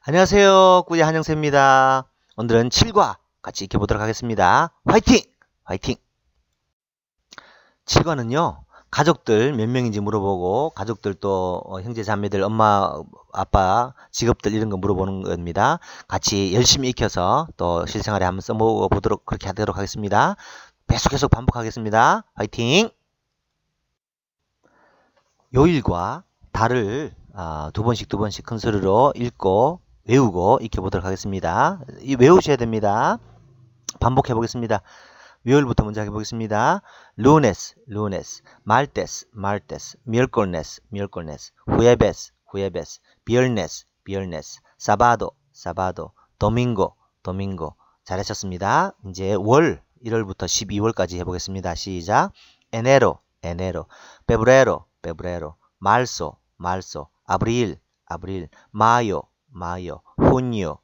안녕하세요. 꾸지 한영세입니다. 오늘은 7과 같이 익혀보도록 하겠습니다. 화이팅! 화이팅! 7과는요, 가족들 몇 명인지 물어보고, 가족들 또 형제 자매들, 엄마, 아빠, 직업들 이런 거 물어보는 겁니다. 같이 열심히 익혀서 또 실생활에 한번 써보도록 그렇게 하도록 하겠습니다. 계속 반복하겠습니다. 화이팅! 요일과 달을 두 번씩 큰 소리로 읽고 외우고 익혀보도록 하겠습니다. 외우셔야 됩니다. 반복해 보겠습니다. 요일부터 먼저 해보겠습니다. lunes, martes, miércoles, jueves, viernes, sábado, domingo. 잘하셨습니다. 이제 월 1월부터 12월까지 해보겠습니다. 시작. enero, febrero, marzo, abril, mayo, junio,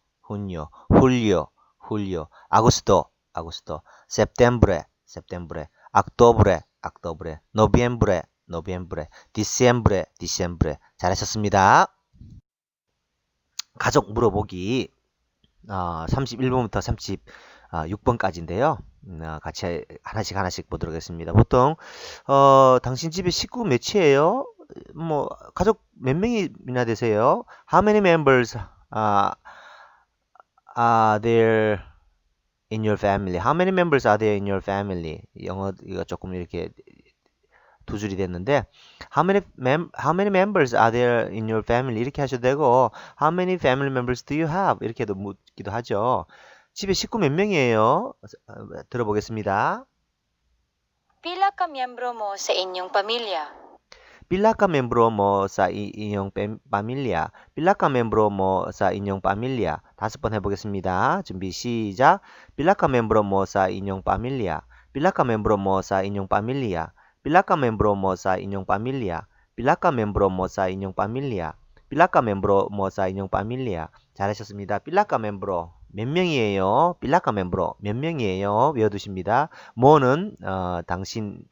julio, agosto, septiembre, octubre, noviembre, diciembre. 잘하셨습니다. 가족 물어보기 31번부터 36번까지인데요. 같이 하나씩 보도록 하겠습니다. 보통 당신 집에 식구 몇이에요? 뭐 가족 몇 명이나 되세요? How many members are there in your family? How many members are there in your family? 영어 이거 조금 이렇게 두 줄이 됐는데 how many members are there in your family? 이렇게 하셔도 되고 how many family members do you have? 이렇게도 묻기도 하죠. 집에 식구 몇 명이에요? 들어보겠습니다. Pila ka miyembro mo sa inyong pamilya? Pila ka membro mo sa inyong pamilya? Pila ka membro mo sa inyong pamilya? 다섯 번 해보겠습니다. 준비 시작. Pila ka membro mo sa inyong pamilya? Pila ka membro mo sa inyong pamilya? Pila ka membro mo sa inyong pamilya? Pila ka membro mo sa inyong pamilya? Pila ka membro mo sa inyong pamilya? 잘하셨습니다. Pila ka membro 몇 명이에요? Pila ka membro 몇 명이에요? 외워두십니다. 뭐는 당신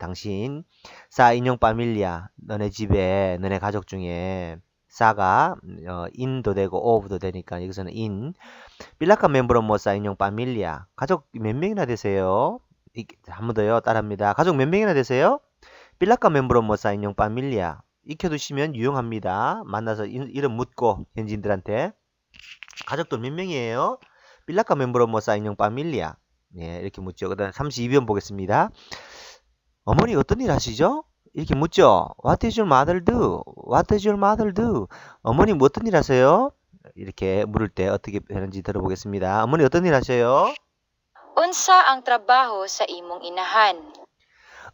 sa inyong pamilya 너네 집에 너네 가족 중에 사가 in도 되고 of도 되니까 여기서는 in. Pila ka membro mo sa inyong pamilya? 가족 몇 명이나 되세요? 한 번 더요. 따라합니다. 가족 몇 명이나 되세요? Pila ka membro mo sa inyong pamilya? 익혀두시면 유용합니다. 만나서 이름 묻고 현지인들한테 가족들 몇 명이에요? Pila ka membro mo sa inyong pamilya? 예, 이렇게 묻죠. 그다음 32번 보겠습니다. 어머니 어떤 일 하시죠? 이렇게 묻죠. What does your mother do? What does your mother do? 어머니 뭐 어떤 일 하세요? 이렇게 물을 때 어떻게 하는지 들어보겠습니다. 어머니 어떤 일 하세요? Unsa ang trabaho sa imong inahan?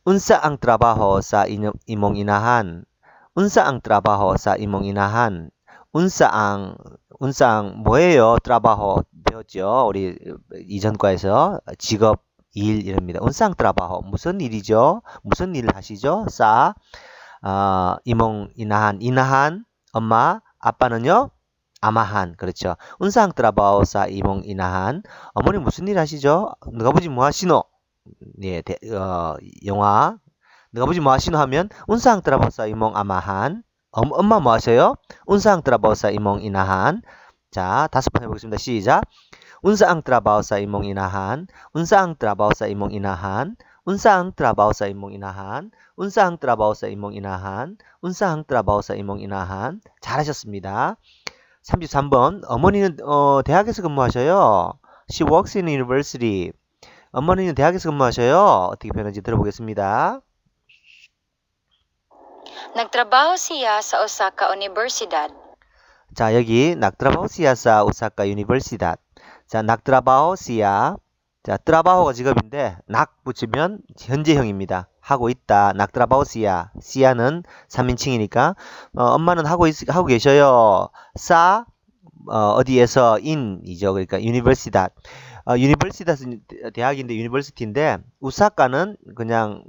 Unsa ang trabaho sa imong inahan? Unsa ang trabaho sa imong inahan? unsa ang 뭐예요? trabajo 배웠죠. 우리 이전과에서 직업, 일 이랍니다. unsa ang trabajo 무슨 일이죠? 무슨 일을 하시죠? sa imong inahan 엄마, 아빠는요? 아마한 그렇죠. unsa ang trabaho sa imong inahan 어머니 무슨 일 하시죠? 너가 보지 뭐 하시노? 예, 영화 너가 보지 뭐 하시노 하면 unsa ang trabaho sa imong amahan 엄마 뭐 하세요? unsa ang trabaho sa imong inahan 자, 다섯 번 해보겠습니다. 시작. unsa ang trabaho sa imong inahan? unsa ang trabaho sa imong inahan? unsa ang trabaho sa imong inahan? unsa ang trabaho sa imong inahan? unsa ang trabaho sa imong inahan? 잘하셨습니다. 33번 어머니는 대학에서 근무하셔요. She works in university. 어머니는 대학에서 근무하셔요. 어떻게 표현하는지 들어보겠습니다. Nagtrabaho siya sa usa ka universidad. 자, 여기 nagtrabaho siya sa Osaka Universidad. 자, nagtrabaho siya. 자, trabajo가 직업인데 낙 붙이면 현재형입니다. 하고 있다. nagtrabaho siya. siya는 3인칭이니까 엄마는 하고 계셔요. sa 어디에서 in이죠. 그러니까 universidad. universidad은 대학인데 university인데 우사카는 그냥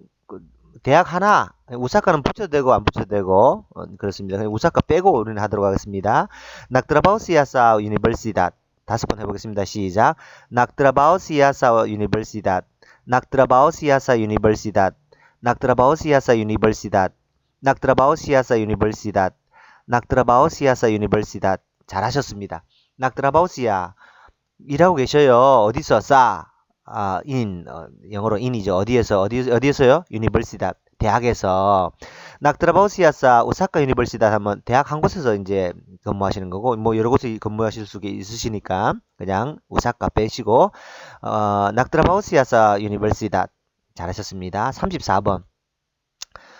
대학 하나, 우사카는 붙여도 되고 안 붙여도 되고 그렇습니다. 우사카 빼고 우리는 하도록 하겠습니다. nagtrabaho siya sa universidad. 다섯 번 해보겠습니다. 시작. nagtrabaho siya sa universidad. nagtrabaho siya sa universidad. nagtrabaho siya sa universidad. nagtrabaho siya sa universidad. nagtrabaho siya sa universidad. 잘하셨습니다. 낙드라바우시야. 일하고 계셔요. 어디서? 영어로 in이죠. 어디에서요? 유니버시다. 대학에서. 낙드라바우시아사 오사카 유니버시다 하면 대학 한 곳에서 이제 근무하시는 거고, 뭐 여러 곳에 근무하실 수 있으시니까 그냥 오사카 빼시고, 낙드라바우시아사 유니버시다. 잘하셨습니다. 34번.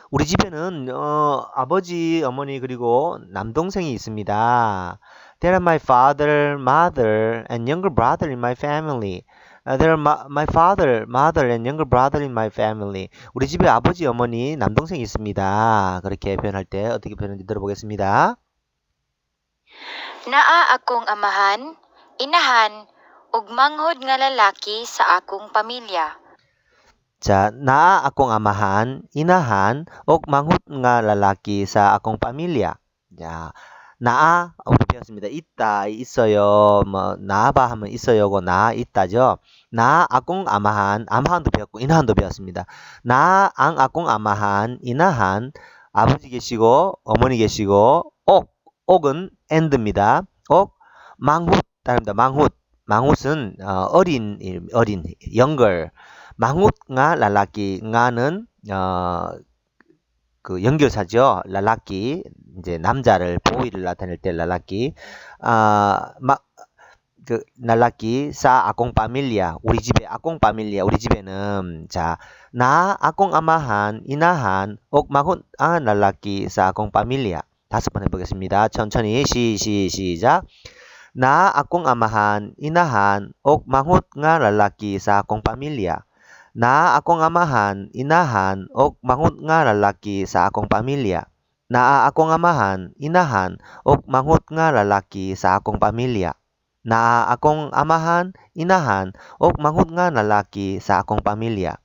우리 집에는 아버지, 어머니 그리고 남동생이 있습니다. There are my father, mother, and younger brother in my family. There are my father, mother, and younger brother in my family. 우리 집에 아버지, 어머니, 남동생이 있습니다. 그렇게 표현할 때 어떻게 표현하는지 들어보겠습니다. Naa akong amahan, inahan, ug manghod nga lalaki sa akong pamilya. 자, 나 akong amahan, inahan, ug manghut nga lalaki sa akong pamilya. 자, 나 우리 배웠습니다. 있다, 있어요. 뭐 나봐 하면 있어요고 나 있다죠. 나 akong amahan, amahan도 배웠고 inahan도 배웠습니다. 나 ang akong amahan, inahan, 아버지 계시고 어머니 계시고 옥은 and입니다. 옥 망훗 따릅니다. 망훗은 어린 younger. 망훗 nga lalaki. nga는 그 연결사죠. lalaki 이제 남자를 보이를 나타낼 때 lalaki. 그 lalaki sa akong pamilya. 우리 집에 akong pamilya. 우리 집에는 자, 나 akong amahan, inahan, 옥 망훗 ang lalaki sa akong pamilya. 5번 해보겠습니다. 천천히 시작. 나 akong amahan, inahan, 옥 망훗 nga lalaki sa akong pamilya. Na akong amahan, inahan, ug manghud nga lalaki sa akong pamilya. Naa akong amahan, inahan, ug manghud nga lalaki sa akong pamilya. Naa akong amahan, inahan, ug manghud nga lalaki sa akong pamilya.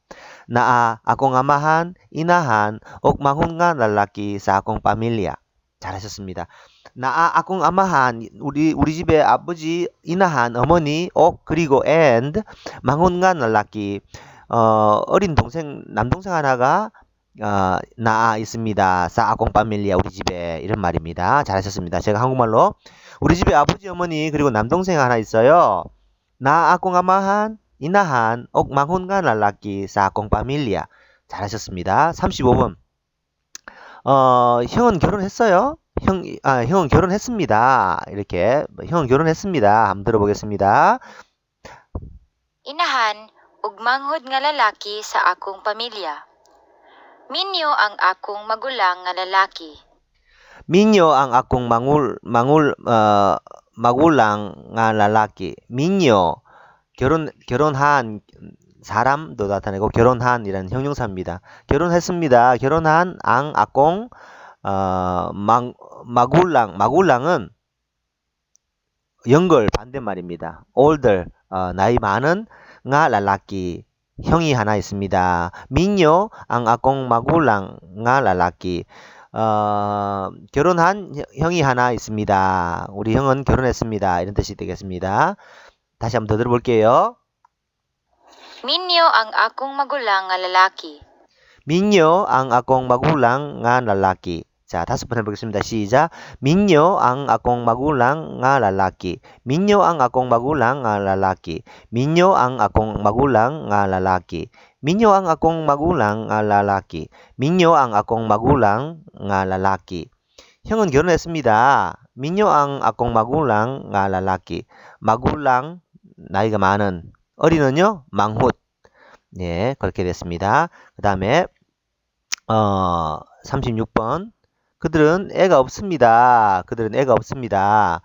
Naa akong amahan, inahan, ug manghud nga lalaki sa akong pamilya. 잘하셨습니다. 나 akong amahan, 우리 집에 아버지, inahan, 어머니, 옥 그리고 and manghud nga lalaki. 어린 남동생 하나가 나 있습니다. 사 아공 파밀리아 우리 집에 이런 말입니다. 잘하셨습니다. 제가 한국말로 우리 집에 아버지, 어머니 그리고 남동생 하나 있어요. 나 아공 아마한 이나한 옥 망혼가 랄라키 사 아공 파밀리아. 잘하셨습니다. 35번. 형은 결혼했어요? 형은 결혼했습니다. 이렇게 형은 결혼했습니다. 한번 들어보겠습니다. Inahan, ug manghod nga lalaki sa akong pamilya. Minyo ang akong magulang nga lalaki. 민요 ang akong magulang nga lalaki. 민요 결혼한 사람도 나타내고 결혼한이라는 형용사입니다. 결혼했습니다. 결혼한 ang akong 마굴랑은 연걸 반대말입니다. older 나이 많은 nga lalaki 형이 하나 있습니다. 민요 ang akong magulang nga lalaki 결혼한 형이 하나 있습니다. 우리 형은 결혼했습니다. 이런 뜻이 되겠습니다. 다시 한번 더 들어볼게요. Minyo ang akong magulang nga lalaki. 민요 ang akong magulang nga lalaki. 자, 5번 해보겠습니다. 시작. 민요 ang akong magulang nga lalaki. 민요 ang akong magulang nga lalaki. 민요 ang akong magulang nga lalaki. 민요 ang akong magulang nga lalaki. 민요 ang akong magulang nga lalaki. 형은 결혼했습니다. 민요 ang akong magulang nga lalaki. magulang 나이가 많은 어린은요 망훗. 예, 그렇게 됐습니다. 그 다음에 36번. 그들은 애가 없습니다. 그들은 애가 없습니다.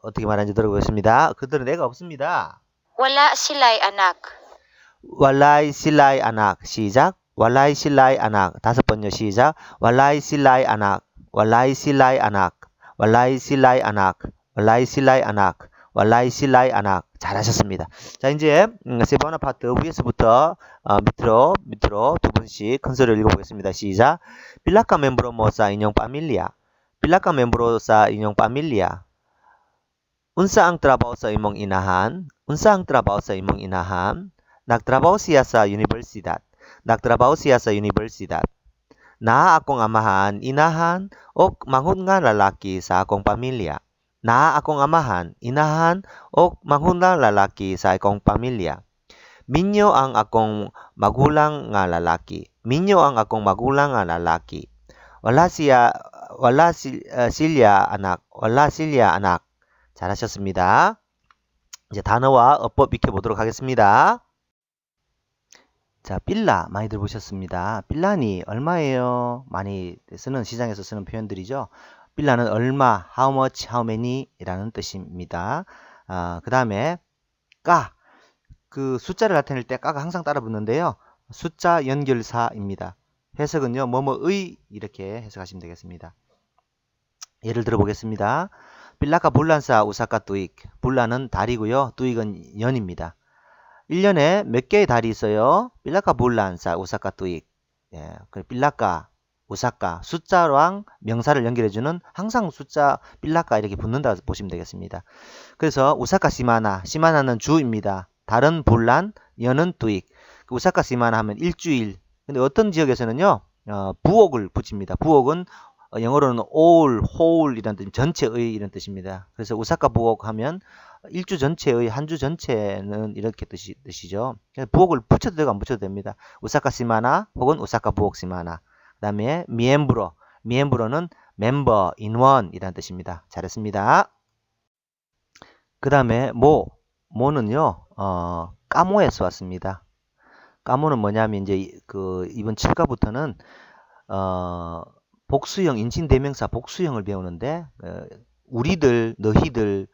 어떻게 말하는지 들어보겠습니다. 그들은 애가 없습니다. Wala sila'y anak. walay sila'y anak. 시작. walay sila'y anak. 5번요. 시작. walay sila'y anak. walay sila'y anak. walay sila'y anak. walay sila'y anak. walay sila'y anak. 잘하셨습니다. 자, 이제 세번화 파트 위에서부터 밑으로 두 분씩 큰 소리를 읽어보겠습니다. 시작. Pila membro mo sa inyong pamilya? Pila membro sa inyong pamilya? Unsa ang trabaho sa imong inahan? Unsa ang trabaho sa imong inahan? Nagtrabaho siya sa universidad. Nagtrabaho siya sa universidad. Naa akong amahan, inahan, o manghud nga lalaki sa akong pamilya. Na akong amahan, inahan, o manghunang lalaki sa akong pamilya. Minyo ang akong magulang nga lalaki. Minyo ang akong magulang nga lalaki. Silya anak. wala silya anak. 잘하셨습니다. 이제 단어와 어법 익혀보도록 하겠습니다. 자, 빌라 많이 들어보셨습니다. 빌라니 얼마예요? 많이 쓰는 시장에서 쓰는 표현들이죠. 빌라는 얼마, how much, how many 이라는 뜻입니다. 그 다음에 까, 그 숫자를 나타낼 때 까가 항상 따라 붙는데요. 숫자 연결사입니다. 해석은요, 뭐뭐의 이렇게 해석하시면 되겠습니다. 예를 들어 보겠습니다. 빌라카 불란사 우사카 뚜익. 불라는 달이고요. 뚜익은 년입니다. 1년에 몇 개의 달이 있어요? 빌라카 불란사 우사카 뚜익. 예, 빌라카, 우사카, 숫자랑 명사를 연결해주는 항상 숫자 빌라카 이렇게 붙는다 보시면 되겠습니다. 그래서 우사카 시마나, 시마나는 주입니다. 달은 불란, 년은 뚜익. 우사카 시마나 하면 일주일. 근데 어떤 지역에서는요, 부옥을 붙입니다. 부옥은 영어로는 all, whole 이란 뜻, 전체의 이런 뜻입니다. 그래서 우사카 부옥 하면 일주 전체의 한 주 전체는 이렇게 뜻이죠. 그래서 부옥을 붙여도 되고 안 붙여도 됩니다. 우사카 시마나 혹은 우사카 부옥 시마나. 그 다음에 미엠브로, 미엠브로는 멤버, 인원 이란 뜻입니다. 잘했습니다. 그 다음에 모는요, 까모에서 왔습니다. 까모는 뭐냐면 이제 그 이번 7과부터는 복수형, 인칭대명사 복수형을 배우는데 우리들, 너희들,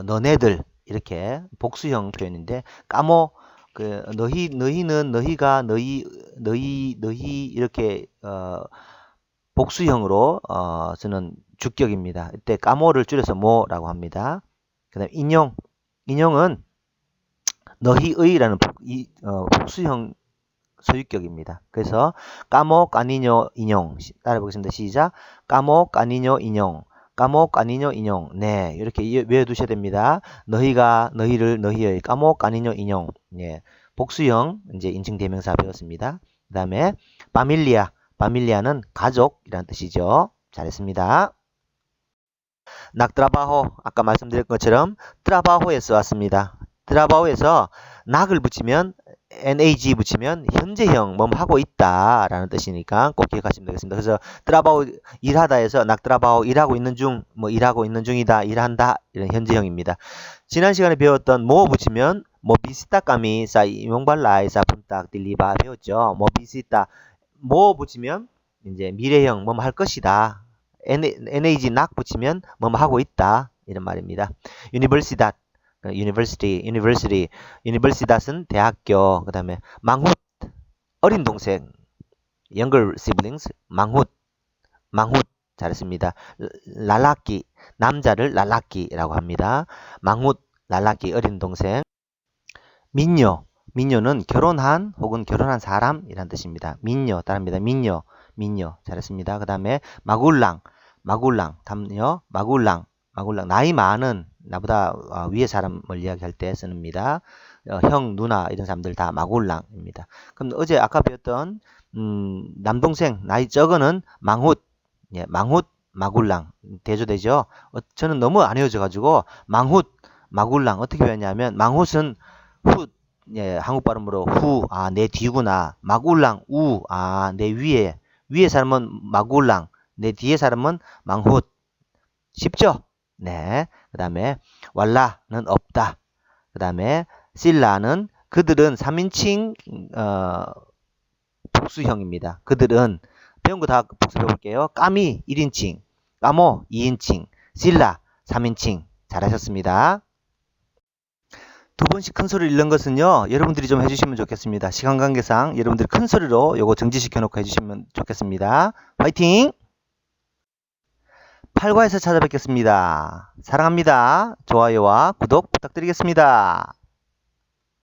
너네들 이렇게 복수형 표현인데 까모, 너희는, 너희가, 너희 이렇게 복수형으로 쓰는 주격입니다. 이때 까모를 줄여서 모라고 합니다. 그 다음에 인용은 너희의라는 복수형 소유격입니다. 그래서 까모 까니뇨 인용 따라보겠습니다. 시작. 까모 까니뇨 인용, 까모 까니뇨 인용. 네, 이렇게 외워두셔야 됩니다. 너희가, 너희를, 너희의, 까모 까니뇨 인용. 네, 복수형 이제 인칭대명사 배웠습니다. 그 다음에 파밀리아, 파밀리아는 가족이라는 뜻이죠. 잘했습니다. 낙트라바호, 아까 말씀드린 것처럼 트라바호에서 왔습니다. 트라바호에서 낙을 붙이면 NAG 붙이면 현재형 뭐 하고 있다 라는 뜻이니까 꼭 기억하시면 되겠습니다. 그래서 트라바오 일하다에서 낙트라바오 일하고 있는 중, 뭐 일하고 있는 중이다, 일한다 이런 현재형입니다. 지난 시간에 배웠던 뭐 붙이면 뭐 비시타 까미 사 이용발라이 사 분딱 딜리바 배웠죠. 뭐 비시타 뭐 붙이면 이제 미래형 뭐 할 것이다. NAG 낙 붙이면 뭐 하고 있다 이런 말입니다. 유니버시다 university는 대학교. 그 다음에 망훗, 어린 동생, younger siblings, 망훗, 잘했습니다. 랄라끼, 남자를 랄라끼라고 합니다. 망훗, 랄라끼, 어린 동생. 민요는 결혼한 혹은 결혼한 사람이란 뜻입니다. 민요 따릅니다. 민요, 잘했습니다. 그 다음에 마굴랑, 담요, 마굴랑, 나이 많은, 나보다 위에 사람을 이야기할 때 씁니다. 형, 누나 이런 사람들 다 마굴랑입니다. 그럼 어제 아까 배웠던 남동생 나이 적어는 망훗, 예, 망훗, 마굴랑 대조되죠. 저는 너무 안 외워져가지고 망훗, 마굴랑 어떻게 배웠냐면 망훗은 훗, 예, 한국 발음으로 후, 내 뒤구나. 마굴랑 우, 내 위에 사람은 마굴랑, 내 뒤에 사람은 망훗. 쉽죠? 네. 그 다음에 왈라는 없다. 그 다음에 실라는 그들은 3인칭 복수형입니다. 그들은 배운 거 다 복습해 볼게요. 까미 1인칭, 까모 2인칭, 실라 3인칭. 잘하셨습니다. 두 번씩 큰 소리를 읽는 것은요, 여러분들이 좀 해주시면 좋겠습니다. 시간 관계상 여러분들이 큰 소리로 요거 정지시켜 놓고 해주시면 좋겠습니다. 화이팅! 8과에서 찾아뵙겠습니다. 사랑합니다. 좋아요와 구독 부탁드리겠습니다.